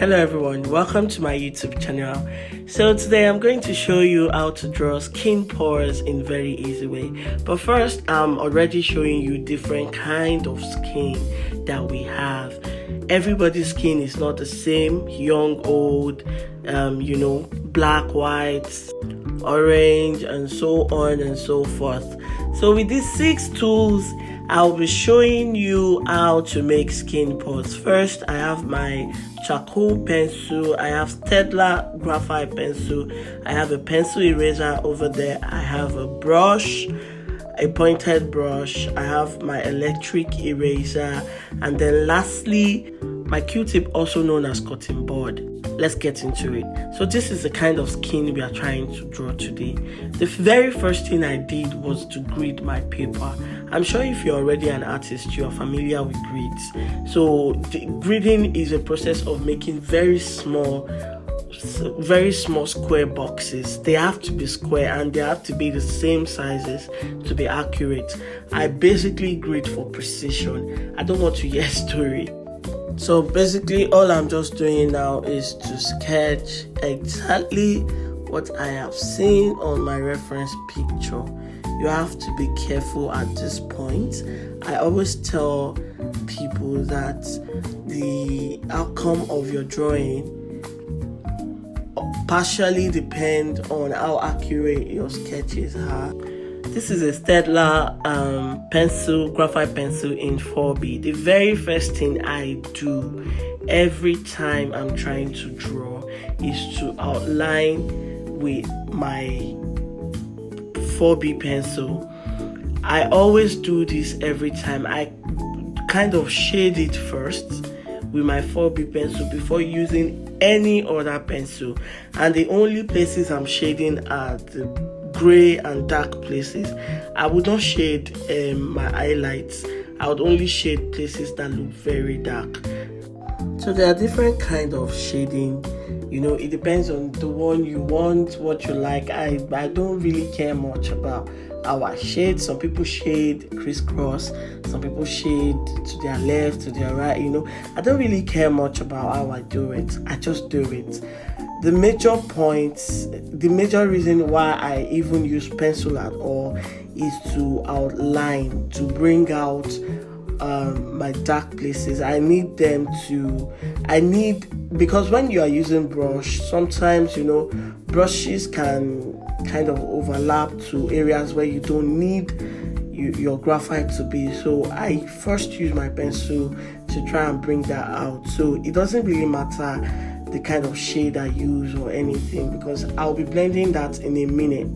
Hello everyone, welcome to my YouTube channel. So today I'm going to show you how to draw skin pores in very easy way. But first, I'm already showing you different kind of skin that we have. Everybody's skin is not the same, young, old, black, white, orange, and so on and so forth. So with these 6 tools, I'll be showing you how to make skin pores. First, I have my charcoal pencil, I have Staedtler graphite pencil, I have a pencil eraser over there, I have a brush, a pointed brush, I have my electric eraser, and then lastly, my Q-tip, also known as cutting board. Let's get into it. So this is the kind of skin we are trying to draw today. The very first thing I did was to grid my paper. I'm sure if you're already an artist, you're familiar with grids. So the gridding is a process of making very small square boxes. They have to be square and they have to be the same sizes to be accurate. I basically grid for precision. I don't want to hear story. So basically all I'm just doing now is to sketch exactly what I have seen on my reference picture. You have to be careful at this point. I always tell people that the outcome of your drawing partially depends on how accurate your sketches are. This is a Staedtler graphite pencil in 4B. The very first thing I do every time I'm trying to draw is to outline with my 4B pencil. I always do this every time. I kind of shade it first with my 4B pencil before using any other pencil. And the only places I'm shading are the gray and dark places. I would not shade my highlights. I would only shade places that look very dark. So there are different kinds of shading. It depends on the one you want, what you like. I don't really care much about how I shade. Some people shade crisscross, some people shade to their left, to their right. I don't really care much about how I do it. I just do it. The major reason why I even use pencil at all is to outline, to bring out my dark places. Because when you are using brush, sometimes brushes can kind of overlap to areas where you don't need your graphite to be. So I first use my pencil to try and bring that out. So it doesn't really matter the kind of shade I use or anything, because I'll be blending that in a minute.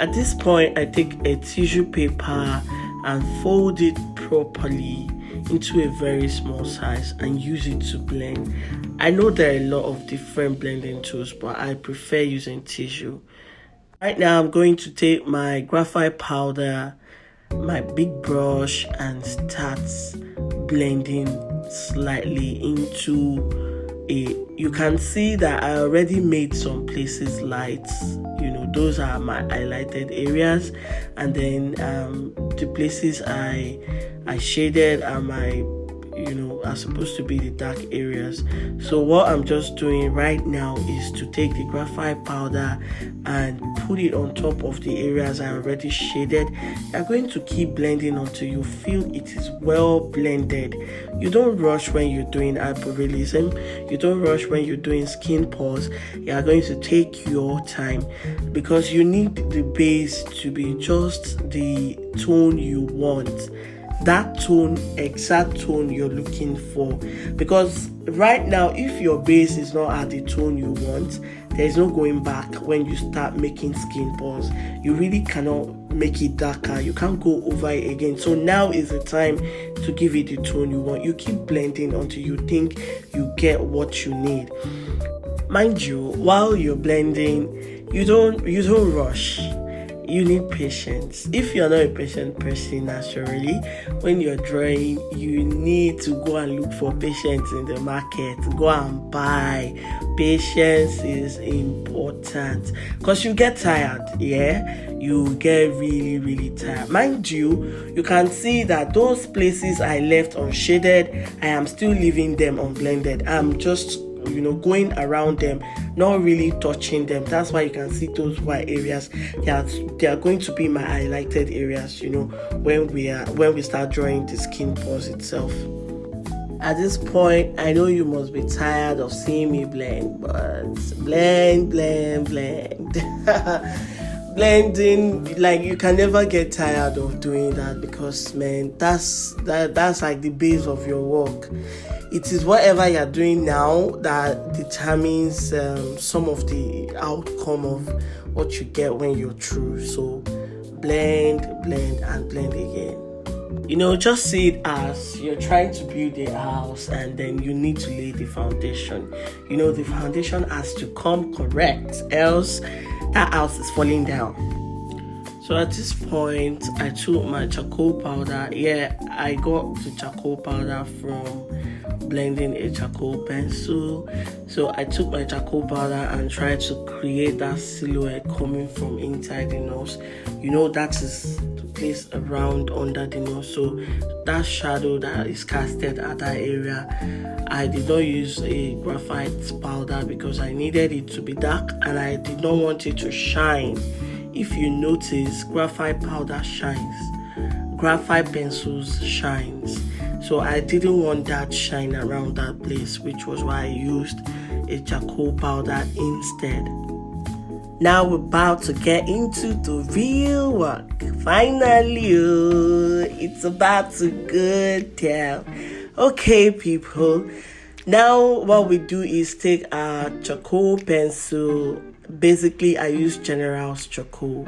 At this point, I take a tissue paper and fold it properly into a very small size and use it to blend. I know there are a lot of different blending tools, but I prefer using tissue. Right now, I'm going to take my graphite powder, my big brush, and start blending slightly into you can see that I already made some places light. Those are my highlighted areas, and then the places I shaded are my are supposed to be the dark areas. So what I'm just doing right now is to take the graphite powder and put it on top of the areas I already shaded. You're going to keep blending until you feel it is well blended. You don't rush when you're doing hyperrealism. You don't rush when you're doing skin pores. You are going to take your time, because you need the base to be just the tone you want. That tone, exact tone you're looking for. Because right now, if your base is not at the tone you want, there's no going back when you start making skin pores. You really cannot make it darker. You can't go over it again. So now is the time to give it the tone you want. You keep blending until you think you get what you need. Mind you, while you're blending, you don't rush. You need patience. If you're not a patient person naturally, when you're drawing, you need to go and look for patience in the market. Go and buy. Patience is important, because you get tired. You get really, really tired. Mind you, you can see that those places I left unshaded, I am still leaving them unblended. I'm just going around them, not really touching them. That's why you can see those white areas. They are going to be my highlighted areas, when we start drawing the skin pores itself. At this point, I know you must be tired of seeing me blend, but blend. Blending, like, you can never get tired of doing that, because, man, that's like the base of your work. It is whatever you're doing now that determines some of the outcome of what you get when you're through. So blend and blend again. Just see it as you're trying to build a house, and then you need to lay the foundation. The foundation has to come correct, else that house is falling down. So at this point, I took my charcoal powder. I got the charcoal powder from blending a charcoal pencil. So I took my charcoal powder and tried to create that silhouette coming from inside the nose. That is place around under the nose, so that shadow that is casted at that area. I did not use a graphite powder because I needed it to be dark and I did not want it to shine. If you notice, graphite powder shines, graphite pencils shines, so I didn't want that shine around that place, which was why I used a charcoal powder instead. Now we're about to get into the real work. Finally, it's about to go down. Okay, people. Now what we do is take our charcoal pencil. Basically, I use General's charcoal,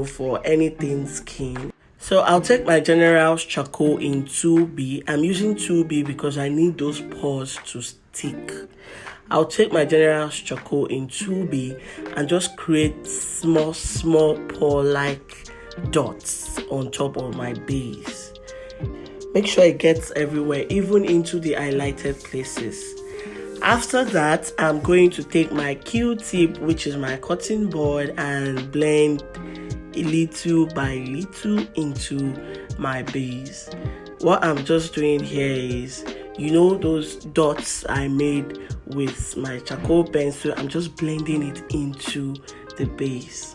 for anything skin. So I'll take my General's charcoal in 2B. I'm using 2B because I need those pores to stick. I'll take my General's charcoal in 2B and just create small pore-like dots on top of my base. Make sure it gets everywhere, even into the highlighted places. After that, I'm going to take my Q-tip, which is my cutting board, and blend little by little into my base. What I'm just doing here is, those dots I made with my charcoal pencil, I'm just blending it into the base.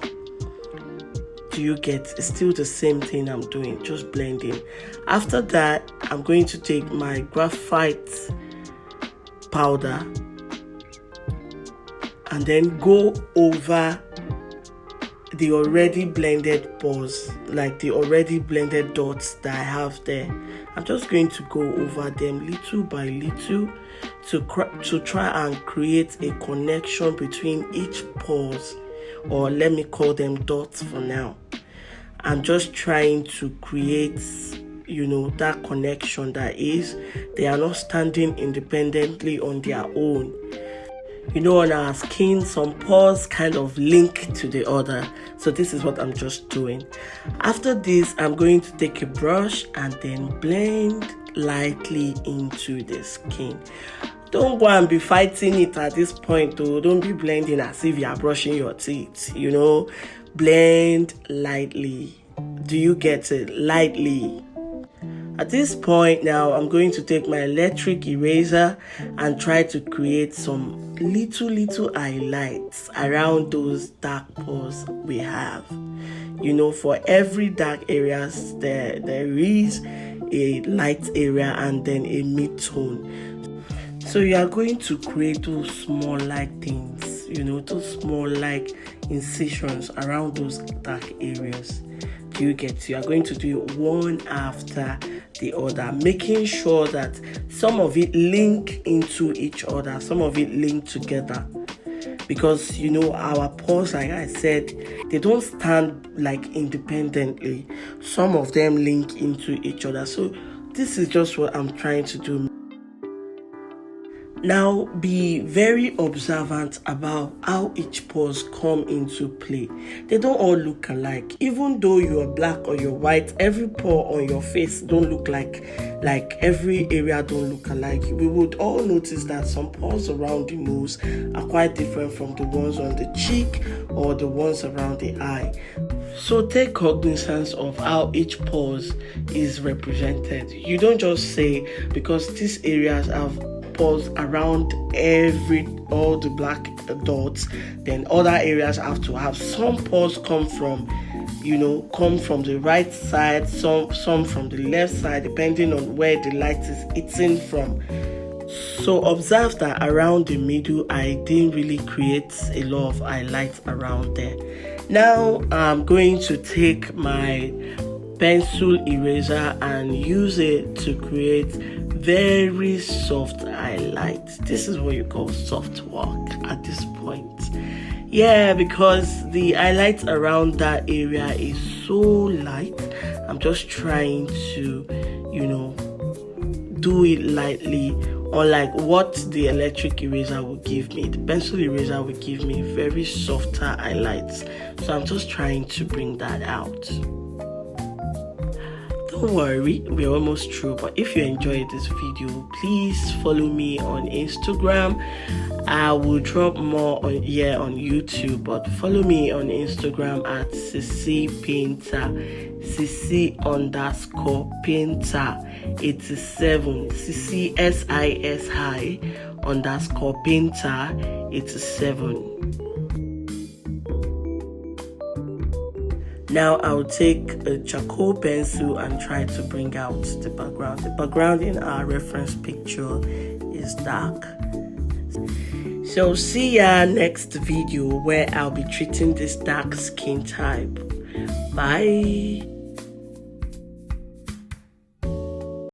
Do you get? It's still the same thing I'm doing, just blending. After that, I'm going to take my graphite powder and then go over the already blended pores, like the already blended dots that I have there. I'm just going to go over them little by little to try and create a connection between each pores, or let me call them dots for now. I'm just trying to create, that connection that is, they are not standing independently on their own. On our skin, some pores kind of link to the other. So this is what I'm just doing. After this, I'm going to take a brush and then blend lightly into the skin. Don't go and be fighting it at this point, though. Don't be blending as if you are brushing your teeth, Blend lightly. Do you get it? Lightly. At this point now, I'm going to take my electric eraser and try to create some little highlights around those dark pores we have. For every dark areas, there is a light area and then a mid-tone. So you are going to create those small things, those small incisions around those dark areas. Do you get? You are going to do it one after the other, making sure that some of it link into each other, some of it link together, because our pores, like I said, they don't stand independently. Some of them link into each other. So this is just what I'm trying to do. Now, be very observant about how each pores come into play. They don't all look alike. Even though you are black or you're white, every pore on your face don't look like every area don't look alike. We would all notice that some pores around the nose are quite different from the ones on the cheek or the ones around the eye. So take cognizance of how each pores is represented. You don't just say, because these areas have pores around all the black dots. Then other areas have to have some pores come from the right side, some from the left side, depending on where the light is hitting from. So observe that around the middle, I didn't really create a lot of highlights around there. Now I'm going to take my pencil eraser and use it to create very soft highlights. This is what you call soft work at this point. Yeah, because the highlights around that area is so light. I'm just trying to, do it lightly, unlike what the electric eraser will give me. The pencil eraser will give me very softer highlights. So I'm just trying to bring that out. Don't worry, we're almost through. But if you enjoyed this video, please follow me on Instagram. I will drop more on YouTube, but follow me on Instagram at Sisi Painter, Sisi_Painter87, Sisi SISI_Painter87. Now I'll take a charcoal pencil and try to bring out the background. The background in our reference picture is dark. So see ya next video where I'll be treating this dark skin type. Bye.